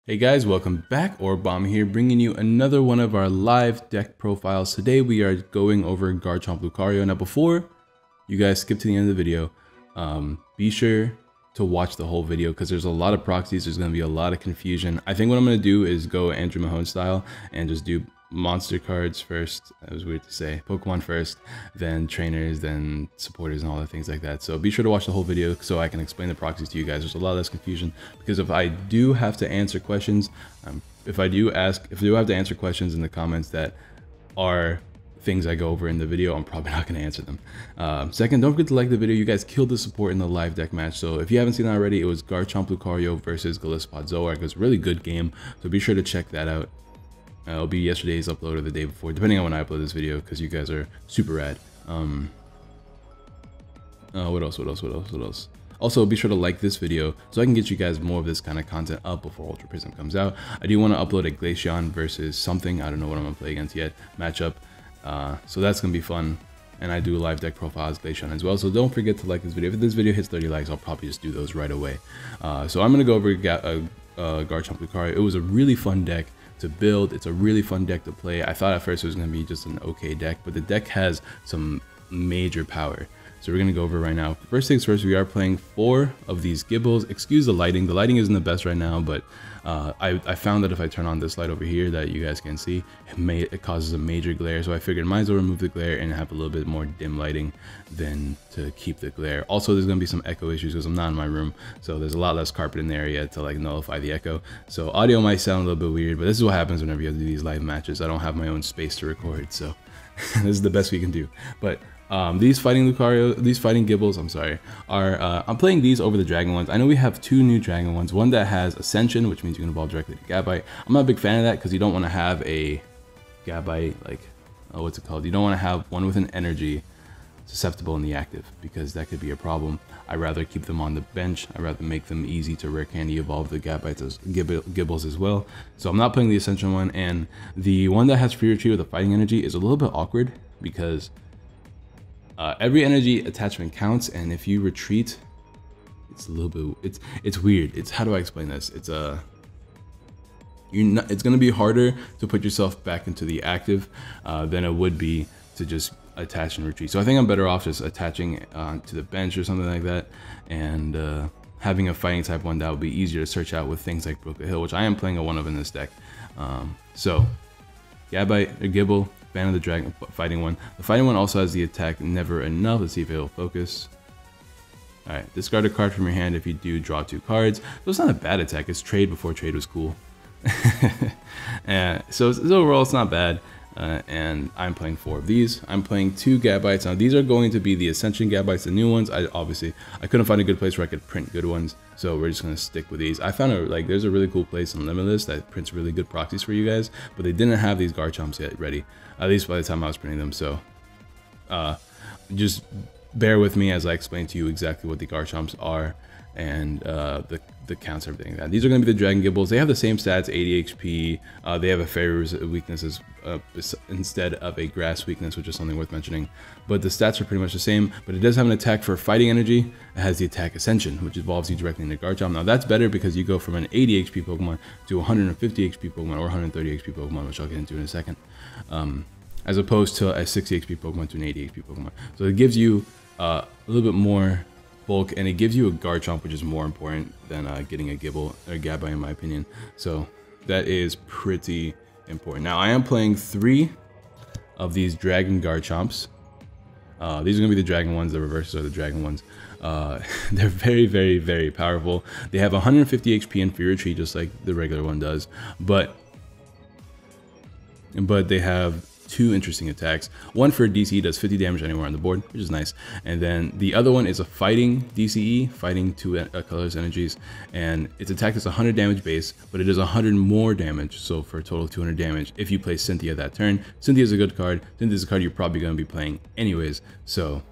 Hey guys, welcome back. Aurabomb here, bringing you another one of our live deck profiles. Today we are going over Garchomp Lucario. Now before you guys skip to the end of the video, be sure to watch the whole video because there's a lot of proxies, there's going to be a lot of confusion. I think what I'm going to do is go Andrew Mahone style and just do monster cards first. That was weird to say. Pokemon first, then trainers, then supporters and all the things like that. So be sure to watch the whole video so I can explain the proxies to you guys. There's a lot less confusion because if I do have to answer questions, if I do have to answer questions in the comments that are things I go over in the video, I'm probably not going to answer them. Second, don't forget to like the video. You guys killed the support in the live deck match. So if you haven't seen that already, it was Garchomp Lucario versus Glitchxcity Zoroark. It was a really good game. So be sure to check that out. It'll be yesterday's upload or the day before, depending on when I upload this video, because you guys are super rad. What else? Also, be sure to like this video so I can get you guys more of this kind of content up before Ultra Prism comes out. I do want to upload a Glaceon versus something, I don't know what I'm going to play against yet, matchup. So that's going to be fun. And I do live deck profiles, Glaceon as well. So don't forget to like this video. If this video hits 30 likes, I'll probably just do those right away. So I'm going to go over Garchomp Lucario. It was a really fun deck to build. It's a really fun deck to play. I thought at first it was going to be just an okay deck, but the deck has some major power. So we're going to go over right now. First things first, we are playing 4 of these Gibbles. Excuse the lighting. The lighting isn't the best right now, but I found that if I turn on this light over here that you guys can see, it causes a major glare. So I figured might as well remove the glare and have a little bit more dim lighting than to keep the glare. Also, there's going to be some echo issues because I'm not in my room. So there's a lot less carpet in the area to like nullify the echo. So audio might sound a little bit weird, but this is what happens whenever you have to do these live matches. I don't have my own space to record, so this is the best we can do. But these fighting Gibbles, I'm sorry, are I'm playing these over the Dragon ones. I know we have 2 new Dragon ones. One that has Ascension, which means you can evolve directly to Gabite. I'm not a big fan of that because you don't want to have a Gabite, like, oh, what's it called? You don't want to have one with an energy susceptible in the active because that could be a problem. I'd rather keep them on the bench. I'd rather make them easy to rare candy evolve the Gibbles as well. So I'm not playing the Ascension one, and the one that has free retreat with a fighting energy is a little bit awkward because every energy attachment counts, and if you retreat, it's a little bit, it's weird. It's, how do I explain this? It's it's gonna be harder to put yourself back into the active than it would be to just attach and retreat. So I think I'm better off just attaching to the bench or something like that, and having a fighting type one that would be easier to search out with things like Brook Hill, which I am playing a one of in this deck. So Gabite or Gibble, fan of the Dragon fighting one. The fighting one also has the attack Never Enough. Let's see if it'll focus. Alright, discard a card from your hand if you do draw 2 cards. So it's not a bad attack, it's trade before trade was cool. So overall it's not bad. And I'm playing 4 of these. I'm playing 2 Gabites. Now these are going to be the Ascension Gabites, the new ones. I couldn't find a good place where I could print good ones, so we're just gonna stick with these. I found there's a really cool place in Limitless that prints really good proxies for you guys, but they didn't have these Garchomps yet ready, at least by the time I was printing them. So just bear with me as I explain to you exactly what the Garchomps are and the counts and everything like that. These are going to be the Dragon Gibbles. They have the same stats, 80 HP. They have a Fairy weakness instead of a Grass weakness, which is something worth mentioning. But the stats are pretty much the same, but it does have an attack for fighting energy. It has the attack Ascension, which evolves you directly into Garchomp. Now that's better because you go from an 80 HP Pokemon to 150 HP Pokemon or 130 HP Pokemon, which I'll get into in a second, as opposed to a 60 HP Pokemon to an 80 HP Pokemon. So it gives you a little bit more bulk, and it gives you a Garchomp, which is more important than getting a Gibble or Gabite in my opinion. So that is pretty important. Now I am playing 3 of these Dragon Garchomps. These are gonna be the Dragon ones. The reverses are the Dragon ones. They're very, very, very powerful. They have 150 HP and free retreat, just like the regular one does, but they have 2 interesting attacks. One for DCE does 50 damage anywhere on the board, which is nice. And then the other one is a fighting DCE, fighting 2 colors energies, and its attack is 100 damage base, but it does 100 more damage, so for a total of 200 damage if you play Cynthia that turn. Cynthia is a good card. Cynthia is a card you're probably going to be playing anyways, so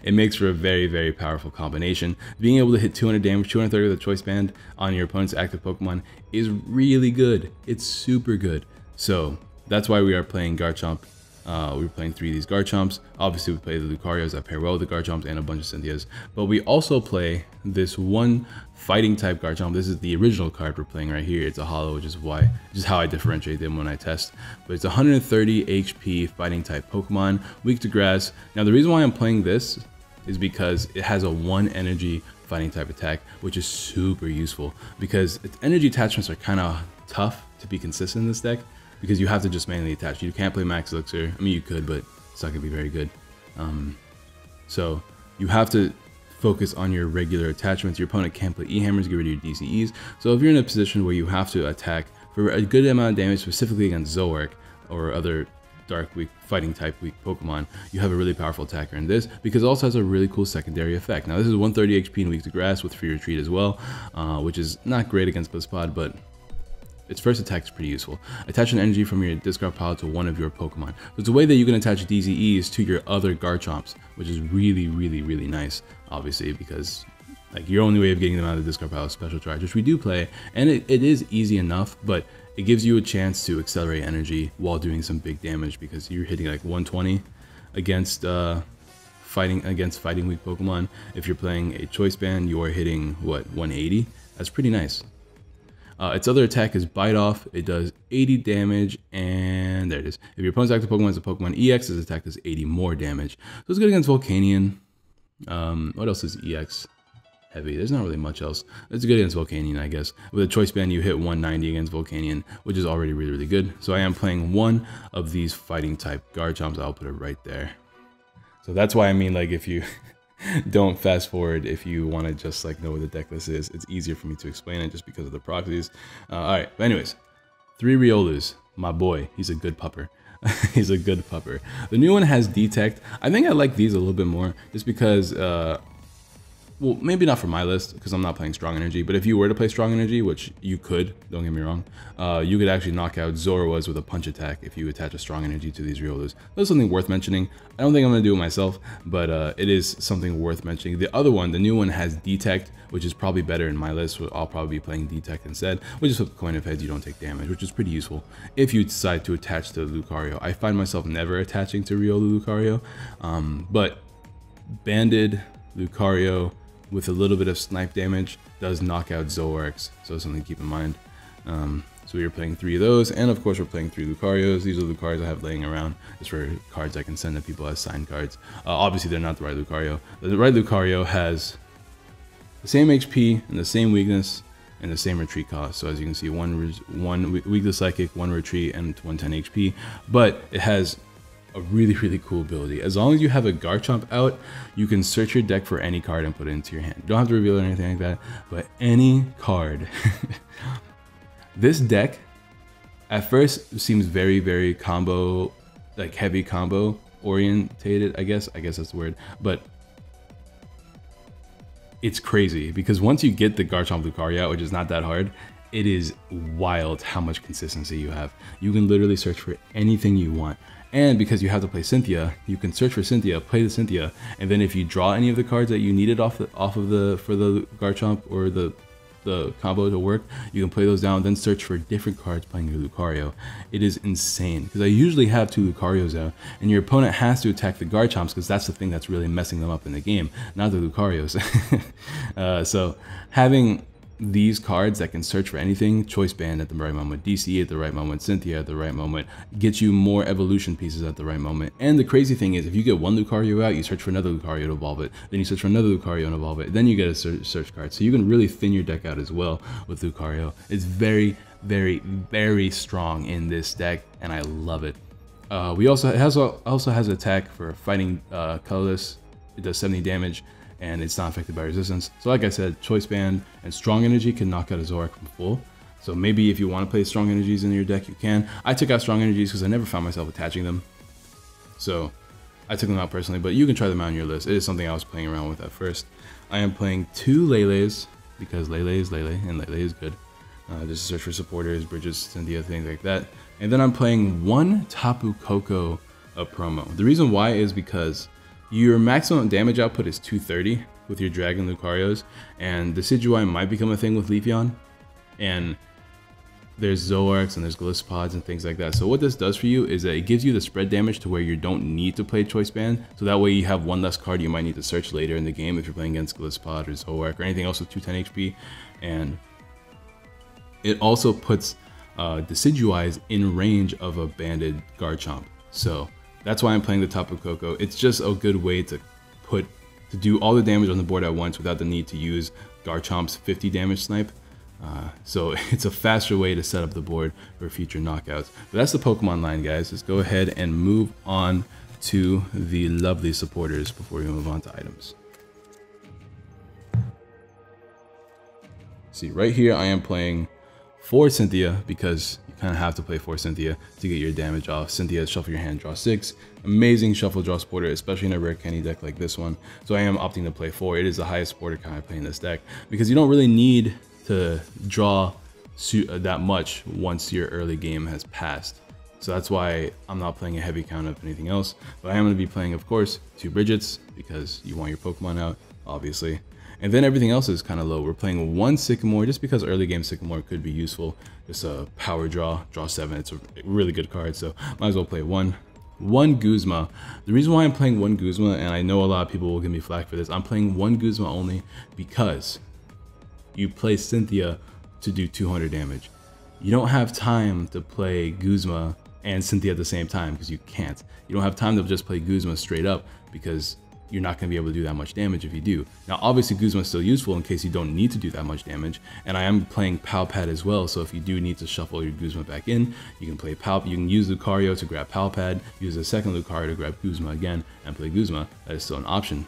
it makes for a very, very powerful combination. Being able to hit 200 damage, 230 with a choice band on your opponent's active Pokemon is really good. It's super good. So that's why we are playing Garchomp. We were playing 3 of these Garchomps. Obviously, we play the Lucarios that pair well with the Garchomps and a bunch of Cynthias. But we also play this one fighting type Garchomp. This is the original card we're playing right here. It's a holo, which is how I differentiate them when I test. But it's 130 HP fighting type Pokemon, weak to grass. Now the reason why I'm playing this is because it has a 1 energy fighting type attack, which is super useful because its energy attachments are kind of tough to be consistent in this deck because you have to just manually attach. You can't play Max Elixir. I mean, you could, but it's not gonna be very good. So you have to focus on your regular attachments. Your opponent can't play E-hammers, get rid of your DCEs. So if you're in a position where you have to attack for a good amount of damage, specifically against Zoroark or other dark weak fighting type weak Pokemon, you have a really powerful attacker in this because it also has a really cool secondary effect. Now this is 130 HP and weak to grass with free retreat as well, which is not great against Blitzpod, but its first attack is pretty useful. Attach an energy from your discard pile to one of your Pokemon. So it's a way that you can attach DZEs to your other Garchomps, which is really, really, really nice, obviously, because like your only way of getting them out of the discard pile is Special Charge, which we do play, and it is easy enough, but it gives you a chance to accelerate energy while doing some big damage because you're hitting like 120 against fighting weak Pokemon. If you're playing a Choice Band, you are hitting what, 180? That's pretty nice. Its other attack is Bite Off. It does 80 damage, and there it is. If your opponent's active Pokemon is a Pokemon EX, its attack does 80 more damage. So it's good against Volcanion. What else is EX heavy? There's not really much else. It's good against Volcanion, I guess. With a Choice Band, you hit 190 against Volcanion, which is already really, really good. So I am playing one of these fighting type Garchomps. I'll put it right there. So that's why I mean, like, if you don't fast forward if you want to just like know what the deck list is. It's easier for me to explain it just because of the proxies. Alright, but anyways, 3 Riolus, my boy, he's a good pupper. He's a good pupper. The new one has Detect. I think I like these a little bit more just because well, maybe not for my list because I'm not playing Strong Energy, but if you were to play Strong Energy, which you could, don't get me wrong, you could actually knock out Zoroark with a punch attack if you attach a Strong Energy to these Riolus. That's something worth mentioning. I don't think I'm going to do it myself, but it is something worth mentioning. The other one, the new one, has Detect, which is probably better in my list. So I'll probably be playing Detect instead, which is flip the coin of heads, you don't take damage, which is pretty useful if you decide to attach to Lucario. I find myself never attaching to Riolu Lucario, but Banded Lucario with a little bit of snipe damage does knock out Zoroarks, so something to keep in mind. So we are playing 3 of those, and of course we're playing 3 Lucarios. These are the cards I have laying around just for cards I can send to people as signed cards. Obviously they're not the right Lucario. The right Lucario has the same HP and the same weakness and the same retreat cost. So as you can see, one weak to Psychic, 1 retreat, and 110 HP, but it has a really, really cool ability. As long as you have a Garchomp out, you can search your deck for any card and put it into your hand. You don't have to reveal it or anything like that, but any card. This deck at first seems very, very combo, like heavy combo orientated, I guess that's the word, but it's crazy because once you get the Garchomp Lucario out, which is not that hard, it is wild how much consistency you have. You can literally search for anything you want. And because you have to play Cynthia, you can search for Cynthia, play the Cynthia, and then if you draw any of the cards that you needed off of the for the Garchomp or the combo to work, you can play those down, then search for different cards playing your Lucario. It is insane because I usually have 2 Lucarios out, and your opponent has to attack the Garchomps because that's the thing that's really messing them up in the game, not the Lucarios. So having these cards that can search for anything, Choice Band at the right moment, DCE at the right moment, Cynthia at the right moment, gets you more evolution pieces at the right moment. And the crazy thing is, if you get one Lucario out, you search for another Lucario to evolve it, then you search for another Lucario and evolve it, then you get a search card. So you can really thin your deck out as well with Lucario. It's very, very, very strong in this deck, and I love it. It also has attack for fighting colorless. It does 70 damage. And it's not affected by resistance. So like I said, Choice Band and Strong Energy can knock out a Zoroark from full. So maybe if you want to play Strong Energies in your deck, you can. I took out Strong Energies because I never found myself attaching them. So I took them out personally, but you can try them out on your list. It is something I was playing around with at first. I am playing 2 Lele's because Lele is Lele and Lele is good. Just to search for supporters, bridges, Cynthia, things like that. And then I'm playing 1 Tapu Koko promo. The reason why is because your maximum damage output is 230 with your Dragon Lucarios, and the Decidueye might become a thing with Leafeon. And there's Zoroarks and there's Gliscopods and things like that. So what this does for you is that it gives you the spread damage to where you don't need to play Choice Band. So that way you have one less card you might need to search later in the game if you're playing against Gliscopod or Zoroark or anything else with 210 HP. And it also puts Decidueyes in range of a banded Garchomp. So that's why I'm playing the Tapu Koko. It's just a good way to do all the damage on the board at once without the need to use Garchomp's 50 damage snipe. So it's a faster way to set up the board for future knockouts. But that's the Pokemon line, guys. Let's go ahead and move on to the lovely supporters before we move on to items. See, right here I am playing for Cynthia because you kind of have to play for Cynthia to get your damage off. Cynthia, shuffle your hand, draw 6. Amazing shuffle draw supporter, especially in a rare candy deck like this one. So I am opting to play 4. It is the highest supporter kind I play in this deck because you don't really need to draw that much once your early game has passed. So that's why I'm not playing a heavy count of anything else. But I am going to be playing, of course, 2 Bridgets because you want your Pokemon out, obviously. And then everything else is kind of low. We're playing 1 Sycamore just because early game Sycamore could be useful. Just a power draw 7. It's a really good card, so might as well play 1 Guzma. The reason why I'm playing 1 Guzma, and I know a lot of people will give me flack for this, I'm playing 1 Guzma only because you play Cynthia to do 200 damage. You don't have time to play Guzma and Cynthia at the same time because you can't. You don't have time to just play Guzma straight up because you're not going to be able to do that much damage if you do. Now, obviously, Guzma is still useful in case you don't need to do that much damage, and I am playing Palpad as well, so if you do need to shuffle your Guzma back in, you can play you can use Lucario to grab Palpad, use a second Lucario to grab Guzma again, and play Guzma. That is still an option,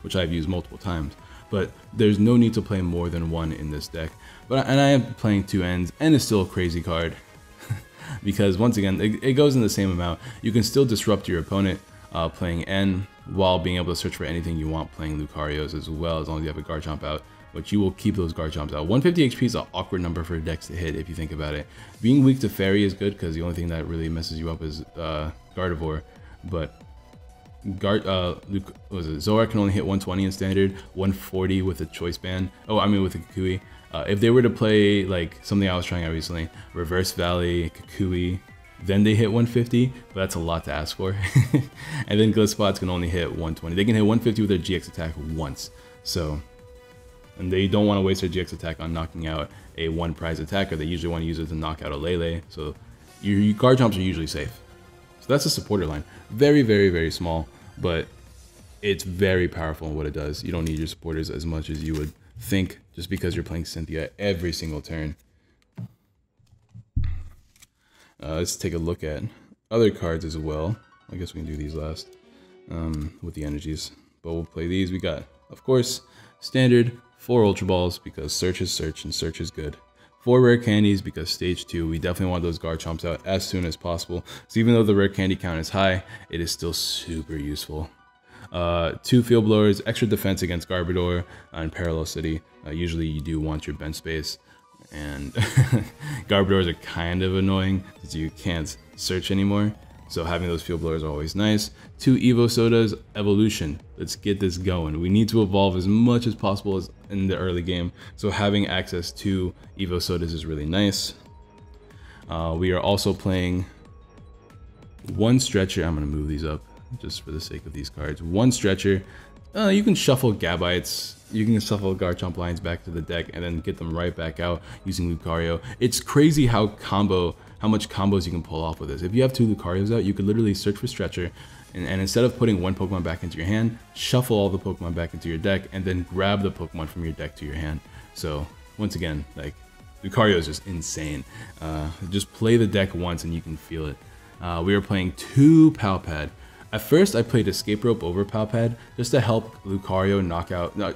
which I've used multiple times. But there's no need to play more than 1 in this deck. And I am playing 2 Ends, and it's still a crazy card. Because once again, it goes in the same amount. You can still disrupt your opponent playing N while being able to search for anything you want playing Lucarios as well, as long as you have a Garchomp out, which you will keep those Garchomps out. 150 HP is an awkward number for decks to hit if you think about it. Being weak to Fairy is good because the only thing that really messes you up is Gardevoir, but Zoroark can only hit 120 in standard, 140 with a Choice Band. Oh, I mean with a Kukui. If they were to play like something I was trying out recently, Reverse Valley, Kukui, then they hit 150, but that's a lot to ask for. And then Gliscopods can only hit 120. They can hit 150 with their GX attack once. So, and they don't want to waste their GX attack on knocking out a 1 prize attacker. They usually want to use it to knock out a Lele. So your Garchomps are usually safe. So that's a supporter line. Very, very, very small, but it's very powerful in what it does. You don't need your supporters as much as you would think just because you're playing Cynthia every single turn. Let's take a look at other cards as well. I guess we can do these last with the energies, but we'll play these. We got, of course, standard 4 Ultra Balls because search is search and search is good. 4 rare candies because stage 2, we definitely want those Garchomps out as soon as possible. So even though the rare candy count is high, it is still super useful. 2 Field Blowers, extra defense against Garbodor and Parallel City. Usually you do want your bench space, and Garbodors are kind of annoying because you can't search anymore. So having those Field Blowers are always nice. 2 Evo Sodas, Evolution. Let's get this going. We need to evolve as much as possible as in the early game. So having access to Evo Sodas is really nice. We are also playing 1 Stretcher. I'm going to move these up just for the sake of these cards. 1 Stretcher. You can shuffle Gabites. You can shuffle Garchomp lines back to the deck and then get them right back out using Lucario. It's crazy how much combos you can pull off with this. If you have 2 Lucarios out, you could literally search for Stretcher, and instead of putting 1 Pokemon back into your hand, shuffle all the Pokemon back into your deck, and then grab the Pokemon from your deck to your hand. So once again, like, Lucario is just insane. Just play the deck once and you can feel it. We are playing 2 Palpad. At first, I played Escape Rope over Palpad just to help Lucario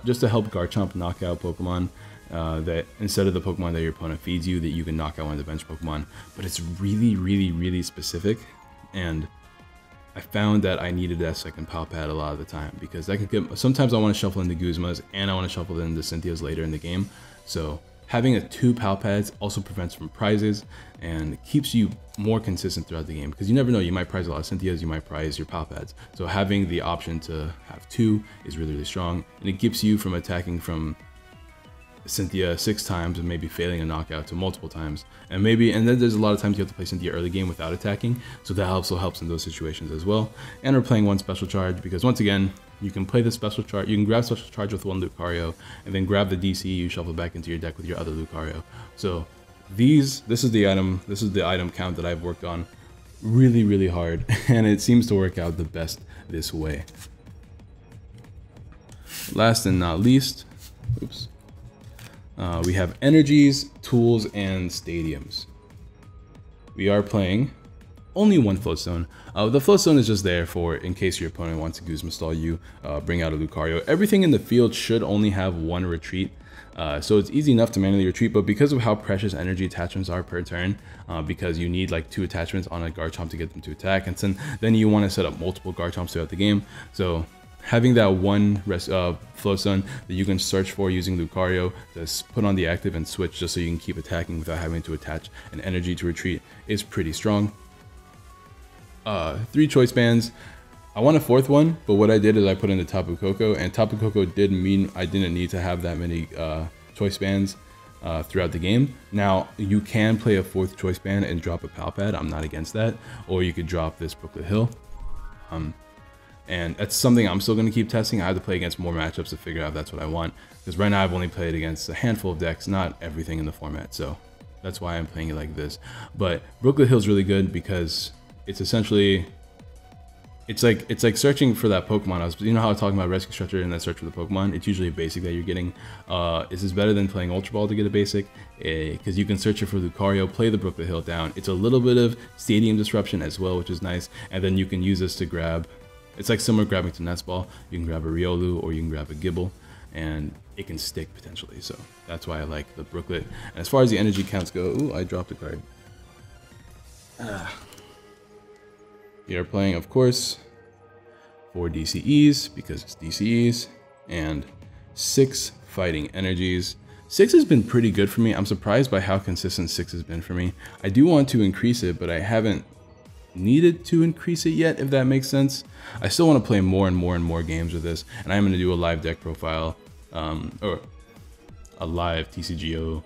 just to help Garchomp knock out Pokemon. That instead of the Pokemon that your opponent feeds you, that you can knock out one of the bench Pokemon. But it's really, really, really specific, and I found that I needed that second Palpad a lot of the time because that could get. Sometimes I want to shuffle into Guzmas and I want to shuffle into Cynthias later in the game. So having 2 Palpads also prevents from prizes and keeps you more consistent throughout the game because you never know. You might prize a lot of Cynthias, you might prize your Palpads. So having the option to have 2 is really, really strong, and it keeps you from attacking from Cynthia 6 times and maybe failing a knockout to multiple times. And then there's a lot of times you have to play Cynthia early game without attacking, so that also helps in those situations as well. And we're playing one special charge because once again, you can play the special charge, you can grab special charge with one Lucario, and then grab the DC you shuffle back into your deck with your other Lucario. So this is the item count that I've worked on really hard, and it seems to work out the best this way. Last and not least, oops. We have energies, tools, and stadiums. We are playing only one floatstone. The floatstone is just there for in case your opponent wants to Guzma stall you, bring out a Lucario. Everything in the field should only have one retreat, so it's easy enough to manually retreat, but because of how precious energy attachments are per turn, because you need like 2 attachments on a Garchomp to get them to attack, and then you want to set up multiple Garchomps throughout the game. So having that one floatstone that you can search for using Lucario to put on the active and switch just so you can keep attacking without having to attach an energy to retreat is pretty strong. 3 choice bands. I want a 4th one, but what I did is I put in the Tapu Koko, and Tapu Koko did mean I didn't need to have that many choice bands throughout the game. Now, you can play a 4th choice band and drop a Palpad. I'm not against that. Or you could drop this Brooklet Hill. And that's something I'm still going to keep testing. I have to play against more matchups to figure out if that's what I want. Because right now I've only played against a handful of decks, not everything in the format. So that's why I'm playing it like this. But Brooklet Hill is really good because it's essentially, it's like searching for that Pokemon. You know how I was talking about Rescue Structure and that search for the Pokemon? It's usually a basic that you're getting. This is better than playing Ultra Ball to get a basic, because you can search it for Lucario, play the Brooklet Hill down. It's a little bit of stadium disruption as well, which is nice. And then you can use this to grab, it's like similar grabbing to Nest Ball. You can grab a Riolu or you can grab a Gibble, and it can stick potentially. So that's why I like the Brooklet. And as far as the energy counts go, ooh, I dropped a card. We are playing, of course, 4 DCEs because it's DCEs, and 6 fighting energies. 6 has been pretty good for me. I'm surprised by how consistent 6 has been for me. I do want to increase it, but I haven't needed to increase it yet, if that makes sense. I still want to play more and more games with this, and I'm going to do a live deck profile, or a live TCGO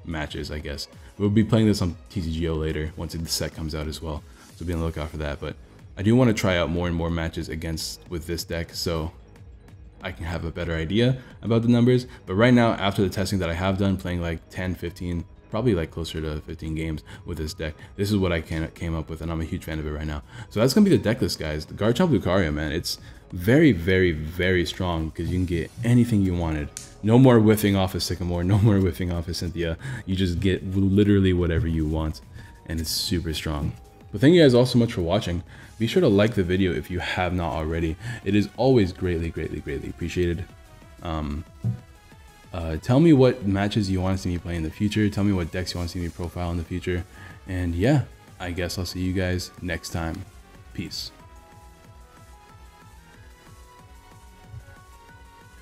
matches, I guess. We'll be playing this on TCGO later once the set comes out as well, so be on the lookout for that. But I do want to try out more and more matches with this deck so I can have a better idea about the numbers. But right now, after the testing that I have done, playing like 10, 15, probably like closer to 15 games with this deck, this is what I came up with, and I'm a huge fan of it right now. So that's going to be the deck list, guys. The Garchomp Lucario, man, it's very strong because you can get anything you wanted. No more whiffing off a Sycamore, no more whiffing off a Cynthia. You just get literally whatever you want, and it's super strong. But thank you guys all so much for watching. Be sure to like the video if you have not already. It is always greatly appreciated. Tell me what matches you want to see me play in the future. Tell me what decks you want to see me profile in the future. And yeah, I guess I'll see you guys next time. Peace.